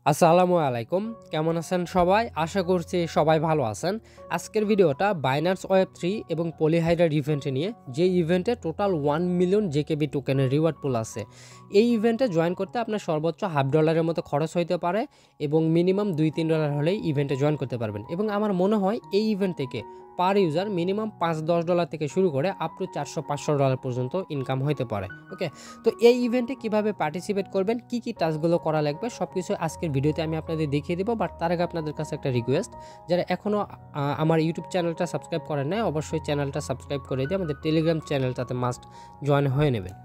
আসসালামু আলাইকুম, কেমন আছেন সবাই? আশা করছি সবাই ভালো আছেন। আজকের ভিডিওটা বাইন্যান্স ওয়েব3 এবং পলিহাইড্রার ইভেন্টে নিয়ে, যে ইভেন্টে টোটাল 1 মিলিয়ন জেকেবি টোকেনের রিওয়ার্ড পুল আছে। এই ইভেন্টে জয়েন করতে আপনার সর্বোচ্চ $1/2 মতো খরচ হইতে পারে এবং মিনিমাম $2-3 হলেই ইভেন্টে জয়েন করতে পারবেন। এবং আমার মনে হয় এই ইভেন্ট থেকে পার ইউজার মিনিমাম $5-10 থেকে শুরু করে আপ টু $400-500 পর্যন্ত ইনকাম হইতে পারে। ওকে, তো এই ইভেন্টে কিভাবে পার্টিসিপেট করবেন, কি কি টাস্কগুলো করা লাগবে, সব কিছু আজকের ভিডিওতে আমি আপনাদের দেখিয়ে দেবো। বাট তার আগে আপনাদের কাছে একটা রিকোয়েস্ট, যারা এখনও আমার ইউটিউব চ্যানেলটা সাবস্ক্রাইব করেন নাই, অবশ্যই চ্যানেলটা সাবস্ক্রাইব করে দিয়ে আমাদের টেলিগ্রাম চ্যানেলটাতে মাস্ট জয়েন হয়ে নেবেন।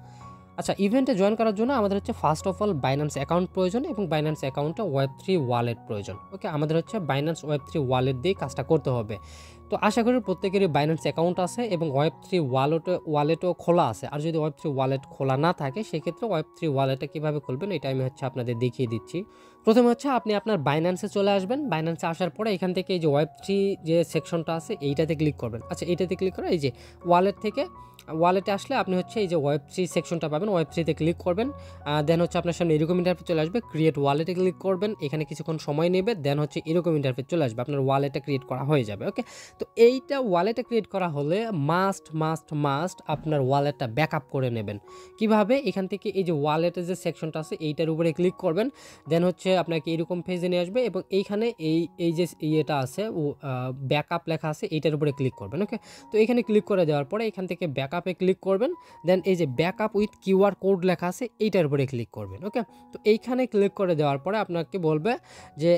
আচ্ছা, ইভেন্টে জয়েন করার জন্য আমাদের হচ্ছে first of all Binance account প্রয়োজন এবং বাইন্যান্স অ্যাকাউন্টে ওয়েব3 ওয়ালেট প্রয়োজন। ওকে, আমাদের হচ্ছে বাইন্যান্স ওয়েব3 ওয়ালেট দিয়ে কাজটা করতে হবে। তো আশা করি প্রত্যেকেরই বাইন্যান্স অ্যাকাউন্ট আছে এবং ওয়েব3 ওয়ালেটও খোলা আছে। আর যদি ওয়েব3 ওয়ালেট খোলা না থাকে, সেক্ষেত্রে ওয়েব3 ওয়ালেটটা কীভাবে খুলবেন এটা আমি হচ্ছে আপনাদের দেখিয়ে দিচ্ছি। প্রথমে হচ্ছে আপনি আপনার বাইন্যান্সে চলে আসবেন। বাইন্যান্সে আসার পরে এখান থেকে এই যে ওয়েব3 যে সেকশনটা আছে এইটাতে ক্লিক করবেন। আচ্ছা, এইটাতে ক্লিক করে এই যে ওয়ালেটে আসলে আপনি হচ্ছে এই যে ওয়েব3 সেকশনটা পাবেন, ওয়েব3তে ক্লিক করবেন। দেন হচ্ছে আপনার সামনে এরকম ইন্টারফেস চলে আসবে, ক্রিয়েট ওয়ালেটে ক্লিক করবেন। এখানে কিছুক্ষণ সময় নেবে, দেন হচ্ছে এরকম ইন্টারফেস চলে আসবে, আপনার ওয়ালেটটা ক্রিয়েট করা হয়ে যাবে। ওকে, তো এইটা ওয়ালেটে ক্রিয়েট করা হলে মাস্ট আপনার ওয়ালেটটা ব্যাকআপ করে নেবেন। কিভাবে? এখান থেকে এই যে ওয়ালেটের যে সেকশনটা আছে এইটার উপরে ক্লিক করবেন। দেন হচ্ছে আপনাকে এরকম পেজে নিয়ে আসবে এবং এইখানে এই যে ইয়েটা আছে ব্যাকআপ লেখা আছে, এইটার উপরে ক্লিক করবেন। ওকে, তো এখানে ক্লিক করে দেওয়ার পরে এখান থেকে ব্যাকআপে ক্লিক করবেন। দেন এই যে ব্যাকআপ উইথ কিউআর কোড লেখা আছে এইটার উপরে ক্লিক করবেন। ওকে, তো এইখানে ক্লিক করে দেওয়ার পরে আপনাকে বলবে যে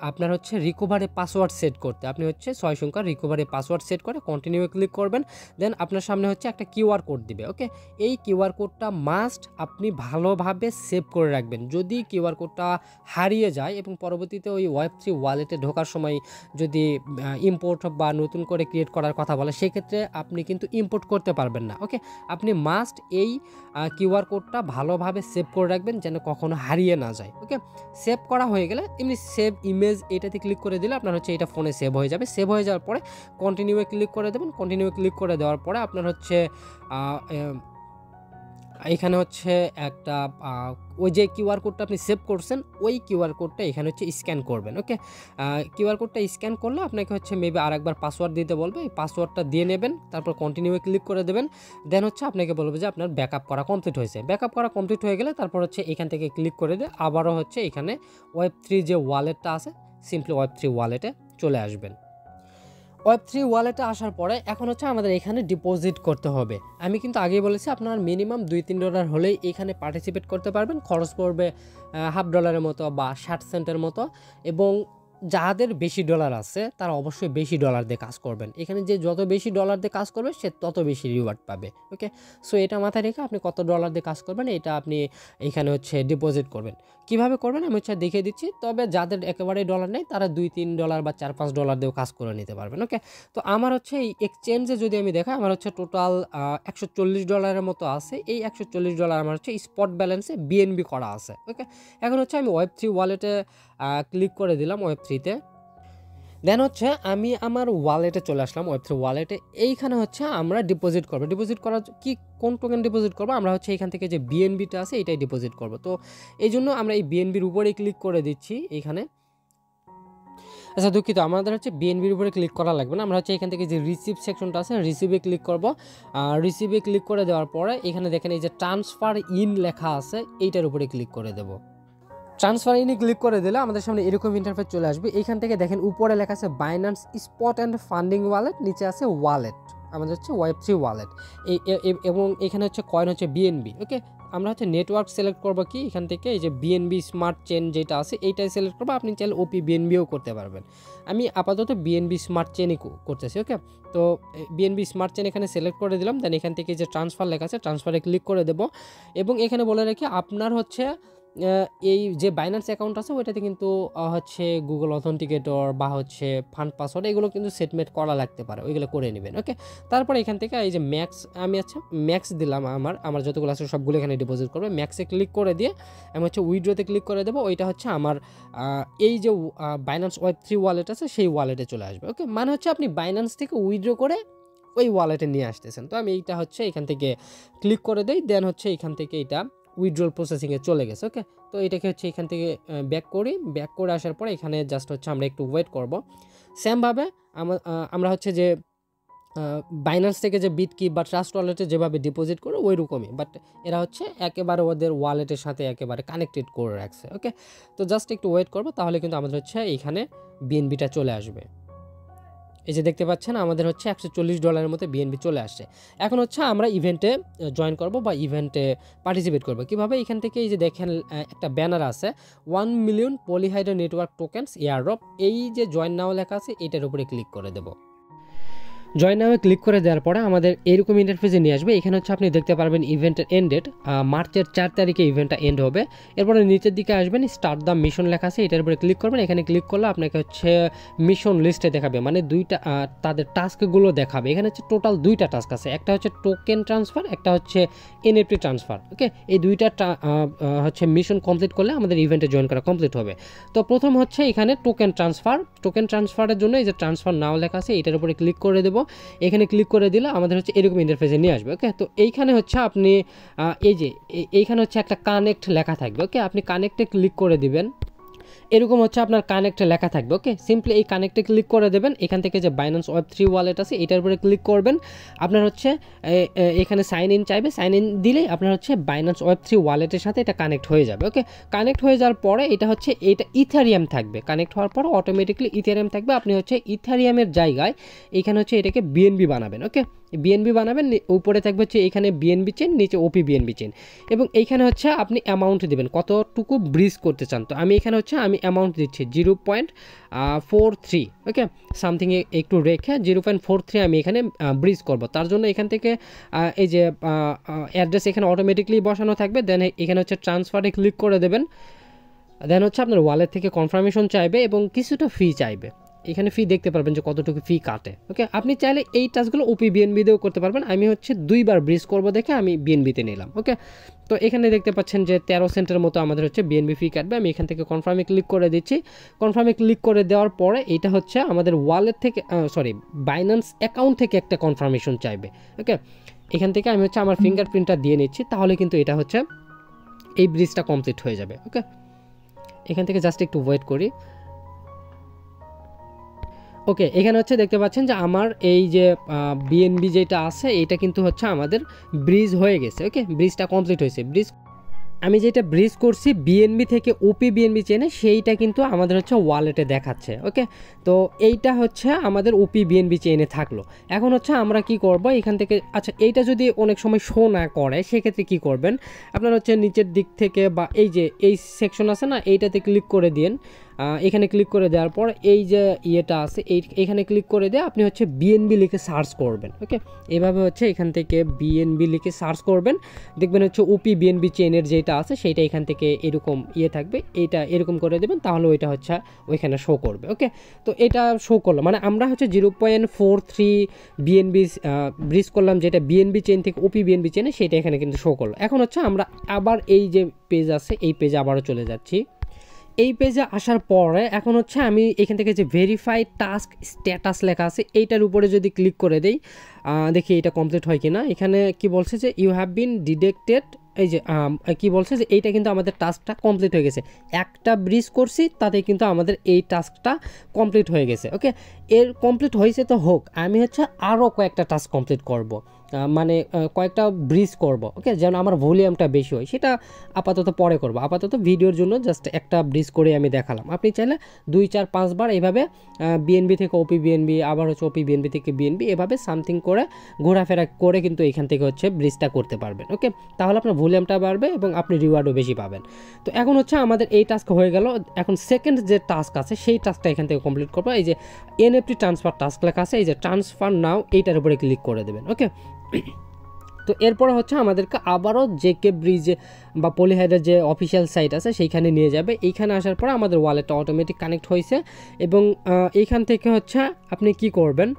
আপনার হচ্ছে রিকভারি পাসওয়ার্ড সেট করতে। আপনি হচ্ছে 6 সংখ্যার রিকভারি পাসওয়ার্ড সেট করে কন্টিনিউ ক্লিক করবেন। দেন আপনার সামনে হচ্ছে একটা কিউআর কোড দিবে। ওকে, এই কিউআর কোডটা মাস্ট আপনি ভালোভাবে সেভ করে রাখবেন। যদি কিউআর কোডটা হারিয়ে যায় এবং পরবর্তীতে ওই ওয়েব3 ওয়ালেটে ঢোকার সময় যদি ইম্পোর্ট বা নতুন করে ক্রিয়েট করার কথা বলে, সেক্ষেত্রে আপনি কিন্তু ইম্পোর্ট করতে পারবেন না। ওকে, আপনি মাস্ট এই কিউআর কোডটা ভালোভাবে সেভ করে রাখবেন যেন কখনো হারিয়ে না যায়। ওকে, সেভ করা হয়ে গেলে এমনি সেভ ইমেজ এটাতে ক্লিক করে দিলে আপনার হচ্ছে এটা ফোনে সেভ হয়ে যাবে। সেভ হয়ে যাওয়ার পরে কন্টিনিউয়ে ক্লিক করে দেবেন। কন্টিনিউয়ে ক্লিক করে দেওয়ার পরে আপনার হচ্ছে এখানে হচ্ছে একটা ওই যে কিউআর কোডটা আপনি সেভ করছেন ওই কিউআর কোডটা এখানে হচ্ছে স্ক্যান করবেন। ওকে, কিউআর কোডটা স্ক্যান করলে আপনাকে হচ্ছে মেবি আরেকবার পাসওয়ার্ড দিতে বলবে, এই পাসওয়ার্ডটা দিয়ে নেবেন। তারপর কন্টিনিউয়ে ক্লিক করে দেবেন। দেন হচ্ছে আপনাকে বলবে যে আপনার ব্যাকআপ করা কমপ্লিট হয়েছে। ব্যাকআপ করা কমপ্লিট হয়ে গেলে তারপর হচ্ছে এখান থেকে ক্লিক করে দিয়ে আবারও হচ্ছে এখানে ওয়েব3 যে ওয়ালেটটা আছে, সিম্পলি ওয়েব3 ওয়ালেটে চলে আসবেন। ওয়েব3 ওয়ালেটে আসার পরে এখন হচ্ছে আমাদের এখানে ডিপোজিট করতে হবে। আমি কিন্তু আগেই বলেছি আপনার মিনিমাম $2-3 হলেই এখানে পার্টিসিপেট করতে পারবেন। খরচ পড়বে $0.5 মতো বা 60 সেন্টের মতো। এবং যাদের বেশি ডলার আছে তারা অবশ্যই বেশি ডলার দিয়ে কাজ করবেন। এখানে যে যত বেশি ডলার দিয়ে কাজ করবে সে তত বেশি রিওয়ার্ড পাবে। ওকে, সো এটা মাথায় রেখে আপনি কত ডলার দিয়ে কাজ করবেন এটা আপনি এখানে হচ্ছে ডিপোজিট করবেন। কিভাবে করবেন আমি হচ্ছে দেখিয়ে দিচ্ছি। তবে যাদের একেবারেই ডলার নেই তারা $2-3 বা $4-5 দিয়েও কাজ করে নিতে পারবেন। ওকে, তো আমার হচ্ছে এই এক্সচেঞ্জে যদি আমি দেখাই, আমার হচ্ছে টোটাল $140 মতো আছে। এই $140 আমার হচ্ছে স্পট ব্যালেন্সে বিএনবি করা আছে। ওকে, এখন হচ্ছে আমি ওয়েব3 ওয়ালেটে ক্লিক করে দিলাম ওয়েব3তে। দেন হচ্ছে আমি আমার ওয়ালেটে চলে আসলাম, ওয়েব3 ওয়ালেটে। এইখানে হচ্ছে আমরা ডিপোজিট করবো। ডিপোজিট করার কি কোন টোকেন ডিপোজিট করবো? আমরা হচ্ছে এখান থেকে যে বিএনবিটা আছে এটাই ডিপোজিট করবো। তো এই জন্য আমরা এই বিএনবির উপরেই ক্লিক করে দিচ্ছি এইখানে। আচ্ছা, দুঃখিত, আমাদের হচ্ছে বিএনবির উপরে ক্লিক করা লাগবে না। আমরা হচ্ছে এখান থেকে যে রিসিভ সেকশনটা আছে রিসিভে ক্লিক করব। রিসিভে ক্লিক করে দেওয়ার পরে এখানে দেখেন এই যে ট্রান্সফার ইন লেখা আছে, এইটার উপরে ক্লিক করে দেবো। ট্রান্সফার ইনে ক্লিক করে দিলে আমাদের সামনে এরকম ইন্টারফেস চলে আসবে। এখান থেকে দেখেন উপরে লেখা আছে Binance spot and funding wallet, নিচে আছে ওয়ালেট, আমাদের হচ্ছে ওয়েব3 ওয়ালেট। এবং এখানে হচ্ছে কয়েন হচ্ছে বিএনবি। ওকে, আমরা হচ্ছে নেটওয়ার্ক সিলেক্ট করবো কি এখান থেকে এই যে বিএনবি স্মার্ট চেন যেটা আছে এইটাই সিলেক্ট করবো। আপনি চাইলে ওপি বিএনবিও করতে পারবেন। আমি আপাতত বিএনবি স্মার্ট চেনই করতেছি। ওকে, তো বিএনবি স্মার্ট চেন এখানে সিলেক্ট করে দিলাম। দেন এখান থেকে যে ট্রান্সফার লেখা আছে ট্রান্সফারে ক্লিক করে দেবো। এবং এখানে বলে রাখি আপনার হচ্ছে এই যে বাইন্যান্স অ্যাকাউন্ট আছে ওইটাতে কিন্তু হচ্ছে গুগল অথেন্টিকেটর বা হচ্ছে ফান্ড পাসওয়ার্ড এগুলো কিন্তু সেটমেন্ট করা লাগতে পারে, ওইগুলো করে নেবেন। ওকে, তারপর এখান থেকে এই যে ম্যাক্স আমি আচ্ছা ম্যাক্স দিলাম, আমার যতগুলো আছে সবগুলো এখানে ডিপোজিট করবে। ম্যাক্সে ক্লিক করে দিয়ে আমি হচ্ছে উইথড্রতে ক্লিক করে দেবো। ওইটা হচ্ছে আমার এই যে বাইন্যান্স ওয়েব3 ওয়ালেট আছে সেই ওয়ালেটে চলে আসবে। ওকে, মানে হচ্ছে আপনি বাইন্যান্স থেকে উইথড্র করে ওই ওয়ালেটে নিয়ে আসতেছেন। তো আমি এইটা হচ্ছে এখান থেকে ক্লিক করে দেই। দেন হচ্ছে এখান থেকে এটা উইথড্রল প্রসেসিংয়ে চলে গেছে। ওকে, তো এটাকে হচ্ছে এখান থেকে ব্যাক করে আসার পরে এখানে জাস্ট হচ্ছে আমরা একটু ওয়েট করব। সেমভাবে আমরা হচ্ছে যে বাইন্যান্স থেকে যে বিট কি বা ট্রাস্ট ওয়ালেটে যেভাবে ডিপোজিট করে ওই রকমই, বাট এরা হচ্ছে একেবারে ওদের ওয়ালেটের সাথে একেবারে কানেক্টেড করে রাখছে। ওকে, তো জাস্ট একটু ওয়েট করবো, তাহলে কিন্তু আমাদের হচ্ছে এইখানে বিএনবিটা চলে আসবে। এই যে দেখতে পাচ্ছেন আমাদের হচ্ছে $140 মতো বিএনবি চলে আসছে। এখন হচ্ছে আমরা ইভেন্টে জয়েন করব বা ইভেন্টে পার্টিসিপেট করব কীভাবে। এখান থেকে এই যে দেখেন একটা ব্যানার আছে 1 মিলিয়ন পলিহাইড্রা নেটওয়ার্ক টোকেন্স এয়ারড্রপ, এই যে জয়েন নাও লেখা আছে এটার উপরে ক্লিক করে দেবো। জয়েন নামে ক্লিক করে দেওয়ার পরে আমাদের এরকম ইন্টারফেসে নিয়ে আসবে। এখানে হচ্ছে আপনি দেখতে পারবেন ইভেন্টের এন্ড ডেট মার্চের 4 তারিখে ইভেন্টটা এন্ড হবে। এরপরে নিচের দিকে আসবেন, স্টার্ট দ্য মিশন লেখা আছে, এটার উপরে ক্লিক করবেন। এখানে ক্লিক করলে আপনাকে হচ্ছে মিশন লিস্টে দেখাবে, মানে দুইটা তাদের টাস্কগুলো দেখাবে। এখানে হচ্ছে টোটাল 2টা টাস্ক আছে, একটা হচ্ছে টোকেন ট্রান্সফার, একটা হচ্ছে এনএফটি ট্রান্সফার। ওকে, এই 2টা হচ্ছে মিশন কমপ্লিট করলে আমাদের ইভেন্টে জয়েন করা কমপ্লিট হবে। তো প্রথম হচ্ছে এখানে টোকেন ট্রান্সফারের জন্য এই যে ট্রান্সফার নাও লেখা আছে এটার উপরে ক্লিক করে দেবো। এখানে ক্লিক করে দিলে আমাদের হচ্ছে এরকম ইন্টারফেসে নিয়ে আসবে। ওকে, তো এইখানে হচ্ছে আপনি এই যে এইখানে হচ্ছে একটা কানেক্ট লেখা থাকবে। ওকে, আপনি কানেক্টে ক্লিক করে দিবেন, এরকম হচ্ছে আপনার কানেক্টে লেখা থাকবে। ওকে, সিম্পলি এই কানেক্টে ক্লিক করে দেবেন। এখান থেকে যে বাইন্যান্স web3 ওয়ালেট আছে এটার উপরে ক্লিক করবেন। আপনার হচ্ছে এখানে সাইন ইন চাইবে, সাইন ইন দিলেই আপনার হচ্ছে বাইন্যান্স web3 ওয়ালেটের সাথে এটা কানেক্ট হয়ে যাবে। ওকে, কানেক্ট হয়ে যাওয়ার পরে এটা হচ্ছে ইথারিয়াম থাকবে, কানেক্ট হওয়ার পরে অটোমেটিকলি ইথারিয়াম থাকবে। আপনি হচ্ছে ইথারিয়ামের জায়গায় এখানে হচ্ছে এটাকে বিএনবি বানাবেন। ওকে, বিএনবি বানাবেন, উপরে থাকবে হচ্ছে এখানে বিএনবি চেন, নিচে ওপি বিএনবি চেন, এবং এইখানে হচ্ছে আপনি অ্যামাউন্ট দেবেন কতটুকু ব্রিজ করতে চান। তো আমি এখানে হচ্ছে আমি অ্যামাউন্ট দিচ্ছি 0.43। ওকে, সামথিং একটু রেখে 0.43 আমি এখানে ব্রিজ করব। তার জন্য এখান থেকে এই যে অ্যাড্রেস এখানে অটোমেটিকলি বসানো থাকবে। দেন এখানে হচ্ছে ট্রান্সফারে ক্লিক করে দেবেন। দেন হচ্ছে আপনার ওয়ালেট থেকে কনফার্মেশন চাইবে এবং কিছুটা ফি চাইবে। এখানে ফি দেখতে পারবেন যে কতটুকু ফি কাটে। ওকে, আপনি চাইলে এই টাস্কগুলো ওপি বিএনবি দিয়েও করতে পারবেন। আমি হচ্ছে 2বার ব্রিজ করবো দেখে আমি বিএনবিতে নিলাম। ওকে, তো এখানে দেখতে পাচ্ছেন যে 13 সেন্টের মতো আমাদের হচ্ছে বিএনবি ফি কাটবে। আমি এখান থেকে কনফার্মে ক্লিক করে দিচ্ছি। কনফার্মে ক্লিক করে দেওয়ার পরে এটা হচ্ছে আমাদের ওয়ালেট থেকে বাইন্যান্স অ্যাকাউন্ট থেকে একটা কনফার্মেশন চাইবে। ওকে, এখান থেকে আমি হচ্ছে আমার ফিঙ্গারপ্রিন্টটা দিয়ে নিচ্ছি, তাহলে কিন্তু এটা হচ্ছে এই ব্রিজটা কমপ্লিট হয়ে যাবে। ওকে, এখান থেকে জাস্ট একটু ওয়েট করি। ওকে, এখানে হচ্ছে দেখতে পাচ্ছেন যে আমার এই যে বিএনবি যেটা আছে এটা কিন্তু হচ্ছে আমাদের ব্রিজ হয়ে গেছে। ওকে, ব্রিজটা কমপ্লিট হয়েছে। আমি যেটা ব্রিজ করছি বিএনবি থেকে ওপি বিএনবি চেনে সেইটা কিন্তু আমাদের হচ্ছে ওয়ালেটে দেখাচ্ছে। ওকে, তো এইটা হচ্ছে আমাদের ওপি বিএনবি চেনে থাকলো। এখন হচ্ছে আমরা কি করব এখান থেকে, আচ্ছা এইটা যদি অনেক সময় শো না করে সেক্ষেত্রে কি করবেন, আপনার হচ্ছে নিচের দিক থেকে বা এই যে এই সেকশন আছে না এইটাতে ক্লিক করে দিন। এখানে ক্লিক করে দেওয়ার পর এই যে ইয়েটা আছে এখানে ক্লিক করে দিয়ে আপনি হচ্ছে বিএনবি লিখে সার্চ করবেন। ওকে, এভাবে হচ্ছে এখান থেকে বিএনবি লিখে সার্চ করবেন, দেখবেন হচ্ছে ওপি বিএনবি চেনের যেটা আছে সেইটা এখান থেকে এরকম ইয়ে থাকবে, এইটা এরকম করে দেবেন, তাহলে ওইটা হচ্ছে ওইখানে শো করবে। ওকে, তো এটা শো করলো, মানে আমরা হচ্ছে 0.43 বিএনবি ব্রিজ করলাম, যেটা বিএনবি চেন থেকে ওপি বিএনবি চেনে সেটা এখানে কিন্তু শো করলো। এখন হচ্ছে আমরা আবার এই যে পেজ আছে এই পেজে আবারও চলে যাচ্ছি। এই পেজে আসার পরে এখন হচ্ছে আমি এখান থেকে যে ভেরিফাইড টাস্ক স্ট্যাটাস লেখা আছে এইটার উপরে যদি ক্লিক করে দেই, দেখি এটা কমপ্লিট হয় কিনা। এখানে কি বলছে যে ইউ হ্যাভ বিন ডিডেক্টেড, এই যে কি বলছে যে এইটা কিন্তু আমাদের টাস্কটা কমপ্লিট হয়ে গেছে। একটা ব্রিজ করছি তাতে কিন্তু আমাদের এই টাস্কটা কমপ্লিট হয়ে গেছে। ওকে, এর কমপ্লিট হয়েছে তো হোক, আমি হচ্ছে আরও কয়েকটা টাস্ক কমপ্লিট করব, মানে কয়েকটা ব্রিজ করব। ওকে, যেন আমার ভলিউমটা বেশি হয়, সেটা আপাতত পরে করব। আপাতত ভিডিওর জন্য জাস্ট একটা ব্রিজ করে আমি দেখালাম। আপনি চাইলে 2, 4, 5 বার এইভাবে বিএনবি থেকে ওপি বিএনবি, আবার হচ্ছে ওপি বিএনবি থেকে বিএনবি, এভাবে সামথিং করে ঘোরাফেরা করে কিন্তু এখান থেকে হচ্ছে ব্রিজটা করতে পারবেন। ওকে, তাহলে আপনার ভলিউমটা বাড়বে এবং আপনি রিওয়ার্ডও বেশি পাবেন। তো এখন হচ্ছে আমাদের এই টাস্ক হয়ে গেল। এখন সেকেন্ড যে টাস্ক আছে সেই টাস্কটা এখান থেকে কমপ্লিট করবো। এই যে এনএফটি ট্রান্সফার টাস্ক লেখা আছে, এই যে ট্রান্সফার নাও এইটার উপরে ক্লিক করে দেবেন। ওকে, তো এরপরে হচ্ছে আমাদেরকে আবারও জেকে ব্রিজে বা পলিহাইড্রার যে অফিসিয়াল সাইট আছে সেইখানে নিয়ে যাবে। এইখানে আসার পর আমাদের ওয়ালেটটা অটোমেটিক কানেক্ট হয়েছে এবং এইখান থেকে হচ্ছে আপনি কি করবেন,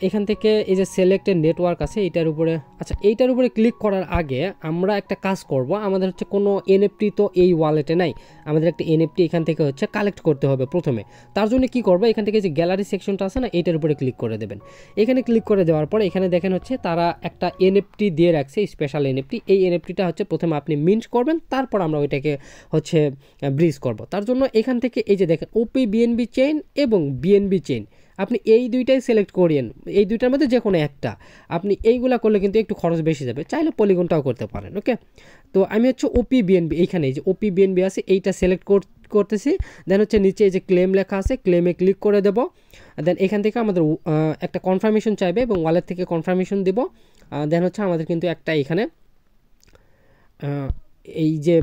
এখান থেকে এই যে সিলেক্টেড নেটওয়ার্ক আছে এইটার উপরে, আচ্ছা এইটার উপরে ক্লিক করার আগে আমরা একটা কাজ করব। আমাদের হচ্ছে কোনো এনএফটি তো এই ওয়ালেটে নাই, আমাদের একটা এনএফটি এখান থেকে হচ্ছে কালেক্ট করতে হবে প্রথমে। তার জন্য কি করব, এখান থেকে যে গ্যালারি সেকশনটা আছে না, এইটার উপরে ক্লিক করে দেবেন। এখানে ক্লিক করে দেওয়ার পর এখানে দেখেন হচ্ছে তারা একটা এনএফটি দিয়ে রাখছে, স্পেশাল এনএফটি। এই এনএফটিটা হচ্ছে প্রথমে আপনি মিন্ট করবেন, তারপর আমরা ওইটাকে হচ্ছে ব্রিজ করব। তার জন্য এখান থেকে এই যে দেখেন ওপি বিএনবি চেইন এবং বিএনবি চেইন, আপনি এই দুইটাই সিলেক্ট করিয়েন, এই দুইটার মধ্যে যে কোনো একটা। আপনি এইগুলা করলে কিন্তু একটু খরচ বেশি যাবে, চাইলে পলিগনটাও করতে পারেন। ওকে, তো আমি হচ্ছে ওপি বিএনবি, এইখানে এই যে ওপি বিএনবি আছে এইটা সিলেক্ট করতেছি। দেন হচ্ছে নিচে এই যে ক্লেম লেখা আছে, ক্লেমে ক্লিক করে দেব। দেন এখান থেকে আমাদের একটা কনফার্মেশন চাইবে এবং ওয়ালেট থেকে কনফার্মেশন দেব। দেন হচ্ছে আমাদের কিন্তু একটা এখানে এই যে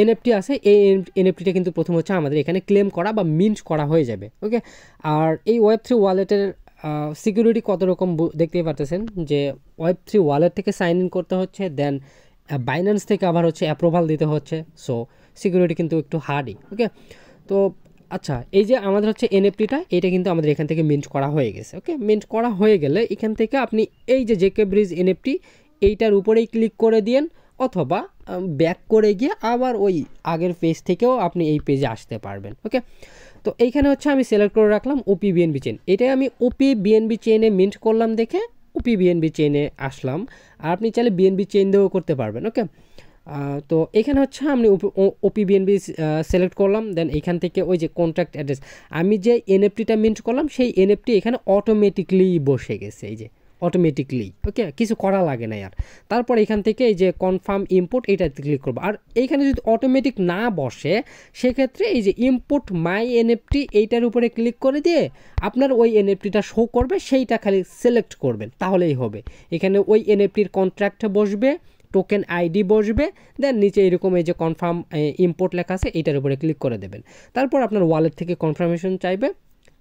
এনএফটি আছে, এই এনএফটিটা কিন্তু প্রথম হচ্ছে আমাদের এখানে ক্লেম করা বা মিন্ট করা হয়ে যাবে। ওকে, আর এই ওয়েব3 ওয়ালেটের সিকিউরিটি কত রকম দেখতেই পারতেছেন, যে ওয়েব3 ওয়ালেট থেকে সাইন ইন করতে হচ্ছে, দেন বাইন্যান্স থেকে আবার হচ্ছে অ্যাপ্রুভাল দিতে হচ্ছে। সো সিকিউরিটি কিন্তু একটু হার্ডই। ওকে, তো আচ্ছা এই যে আমাদের হচ্ছে এনএফটিটা, এটা কিন্তু আমাদের এখান থেকে মিন্ট করা হয়ে গেছে। ওকে, মিন্ট করা হয়ে গেলে এখান থেকে আপনি এই যে জেকে ব্রিজ এনএফটি এইটার উপরেই ক্লিক করে দিয়েন, অথবা ব্যাক করে গিয়ে আবার ওই আগের পেজ থেকেও আপনি এই পেজে আসতে পারবেন। ওকে, তো এইখানে হচ্ছে আমি সিলেক্ট করে রাখলাম ওপি বিএনবি চেইন, এটাই আমি ওপি বিএনবি চেইনে মিন্ট করলাম দেখে ওপি বিএনবি চেইনে আসলাম। আর আপনি চাইলে বিএনবি চেইন দিয়েও করতে পারবেন। ওকে, তো এখানে হচ্ছে আমি ওপি বিএনবি সিলেক্ট করলাম। দেন এখান থেকে ওই যে কন্ট্যাক্ট অ্যাড্রেস, আমি যে এনএফটিটা মিন্ট করলাম সেই এনএফটি এখানে অটোমেটিকলি বসে গেছে, এই যে অটোমেটিকলি। ওকে, কিছু করা লাগে না আর। তারপর এখান থেকে এই যে কনফার্ম ইম্পোর্ট এইটাতে ক্লিক করবো। আর এইখানে যদি অটোমেটিক না বসে সেক্ষেত্রে এই যে ইম্পোর্ট মাই এনএফটি এইটার উপরে ক্লিক করে দিয়ে আপনার ওই এনএফটিটা শো করবে, সেইটা খালি সিলেক্ট করবেন, তাহলেই হবে। এখানে ওই এনএফটির কন্ট্রাক্টে বসবে, টোকেন আইডি বসবে, দেন নিচে এরকম এই যে কনফার্ম ইম্পোর্ট লেখা আছে এইটার উপরে ক্লিক করে দেবেন। তারপর আপনার ওয়ালেট থেকে কনফার্মেশন চাইবে।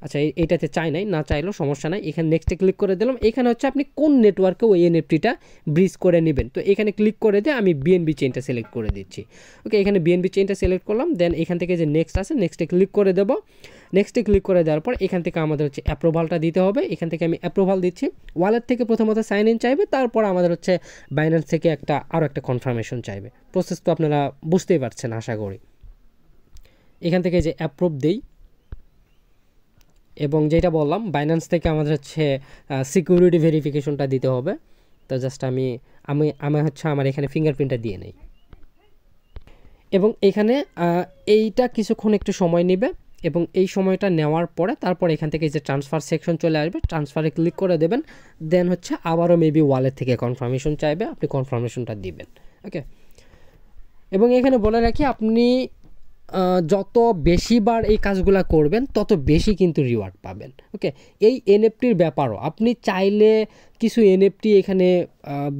আচ্ছা এইটাতে চাই নাই, না চাইলেও সমস্যা নাই। এখানে নেক্সটে ক্লিক করে দিলাম। এখানে হচ্ছে আপনি কোন নেটওয়ার্কে ওই এনএফটিটা ব্রিজ করে নেবেন, তো এখানে ক্লিক করে দিয়ে আমি বিএনবি চেইনটা সিলেক্ট করে দিচ্ছি। ওকে, এখানে বিএনবি চেইনটা সিলেক্ট করলাম। দেন এখান থেকে যে নেক্সট আছে নেক্সটে ক্লিক করে দেব। নেক্সটে ক্লিক করে দেওয়ার পর এখান থেকে আমাদের হচ্ছে অ্যাপ্রুভালটা দিতে হবে। এখান থেকে আমি অ্যাপ্রুভাল দিচ্ছি। ওয়ালেট থেকে প্রথমত সাইন ইন চাইবে, তারপর আমাদের হচ্ছে বাইন্যান্স থেকে আরও একটা কনফার্মেশন চাইবে। প্রসেস তো আপনারা বুঝতেই পারছেন আশা করি। এখান থেকে যে অ্যাপ্রুভ দেই, এবং যেটা বললাম বাইন্যান্স থেকে আমাদের হচ্ছে সিকিউরিটি ভেরিফিকেশনটা দিতে হবে। তো জাস্ট আমি হচ্ছে আমার এখানে ফিঙ্গারপ্রিন্টটা দিয়ে নেই, এবং এখানে এইটা কিছুক্ষণ একটু সময় নেবে, এবং এই সময়টা নেওয়ার পরে তারপর এখান থেকে যে ট্রান্সফার সেকশন চলে আসবে, ট্রান্সফারে ক্লিক করে দেবেন। দেন হচ্ছে আবারও মেবি ওয়ালেট থেকে কনফার্মেশন চাইবে, আপনি কনফার্মেশনটা দিবেন। ওকে, এবং এখানে বলে রাখি আপনি যত বেশিবার এই কাজগুলো করবেন তত বেশি কিন্তু রিওয়ার্ড পাবেন। ওকে, এই এনএফটির ব্যাপারও আপনি চাইলে কিছু এনএফটি এখানে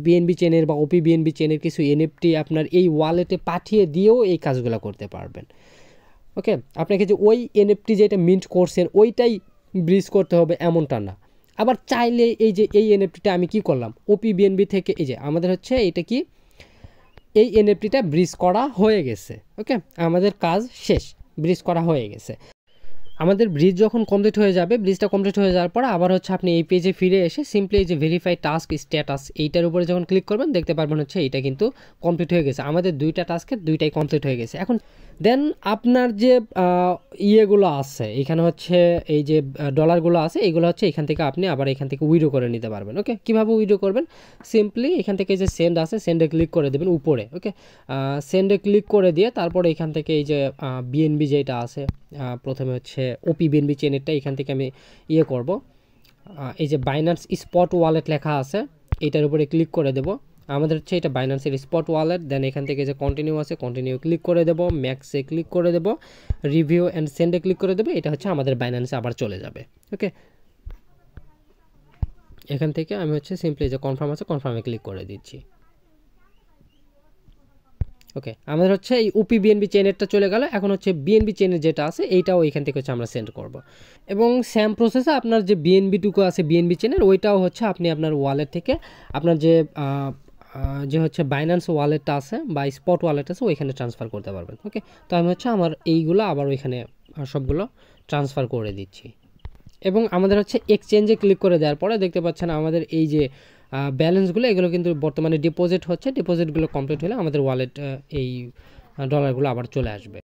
বিএনবি চেনের বা ওপি বিএনবি চেনের কিছু এনএফটি আপনার এই ওয়ালেটে পাঠিয়ে দিয়েও এই কাজগুলো করতে পারবেন। ওকে, আপনাকে যে ওই এনএফটি যেটা মিন্ট করছেন ওইটাই ব্রিজ করতে হবে এমনটা না। আবার চাইলে এই যে এই এনএফটিটা আমি কি করলাম, ওপি বিএনবি থেকে এই যে আমাদের হচ্ছে এটা কি এই এনএফটিটা ব্রিজ করা হয়ে গেছে। ওকে, আমাদের কাজ শেষ, ব্রিজ করা হয়ে গেছে। আমাদের ব্রিজ যখন কমপ্লিট হয়ে যাবে, ব্রিজটা কমপ্লিট হয়ে যাওয়ার পর আবার হচ্ছে আপনি এই পেজে ফিরে এসে সিম্পলি এই যে ভেরিফাই টাস্ক স্ট্যাটাস এইটার উপরে যখন ক্লিক করবেন দেখতে পারবেন হচ্ছে এটা কিন্তু কমপ্লিট হয়ে গেছে। আমাদের দুইটা টাস্কের দুইটাই কমপ্লিট হয়ে গেছে। এখন দেন আপনার যে ইয়েগুলো আছে এখানে হচ্ছে এই যে ডলারগুলো আছে এইগুলো হচ্ছে এখান থেকে আপনি আবার এখান থেকে উইড্রো করে নিতে পারবেন। ওকে, কীভাবে উইড্রো করবেন, সিম্পলি এখান থেকে যে সেন্ড আছে সেন্ডে ক্লিক করে দেবেন উপরে। ওকে, সেন্ডে ক্লিক করে দিয়ে তারপরে এখান থেকে এই যে বিএনবি যেটা আছে প্রথমে হচ্ছে ওপি বিএনবি চেনেরটা এখান থেকে আমি ইয়ে করব, এই যে বাইন্যান্স স্পট ওয়ালেট লেখা আছে এইটার উপরে ক্লিক করে দেব। আমাদের হচ্ছে এটা বাইন্যান্সের স্পট ওয়ালেট। দেন এখান থেকে যে কন্টিনিউ আছে কন্টিনিউ ক্লিক করে দেব, ম্যাক্সে ক্লিক করে দেব, রিভিউ অ্যান্ড সেন্ডে ক্লিক করে দেবে। এটা হচ্ছে আমাদের বাইন্যান্সে আবার চলে যাবে। ওকে, এখান থেকে আমি হচ্ছে সিম্পলি যে কনফার্ম আছে কনফার্মে ক্লিক করে দিচ্ছি। ওকে, আমাদের হচ্ছে এই ওপি বিএনবি চেনেরটা চলে গেল। এখন হচ্ছে বিএনবি চেনের যেটা আছে এইটাও এখান থেকে হচ্ছে আমরা সেন্ড করব, এবং সেম প্রসেসে আপনার যে বিএনবিটুকু আছে বিএনবি চেনের ওইটাও হচ্ছে আপনি আপনার ওয়ালেট থেকে আপনার যে হচ্ছে বাইন্যান্স ওয়ালেটটা আছে বা স্পট ওয়ালেট আছে ওইখানে ট্রান্সফার করতে পারবেন। ওকে, তো আমি হচ্ছে আমার এইগুলো আবার ওইখানে সবগুলো ট্রান্সফার করে দিচ্ছি। এবং আমাদের হচ্ছে এক্সচেঞ্জে ক্লিক করে দেওয়ার পরে দেখতে পাচ্ছেন আমাদের এই যে ব্যালেন্সগুলো এগুলো কিন্তু বর্তমানে ডিপোজিট হচ্ছে, ডিপোজিটগুলো কমপ্লিট হলে আমাদের ওয়ালেট এই ডলারগুলো আবার চলে আসবে।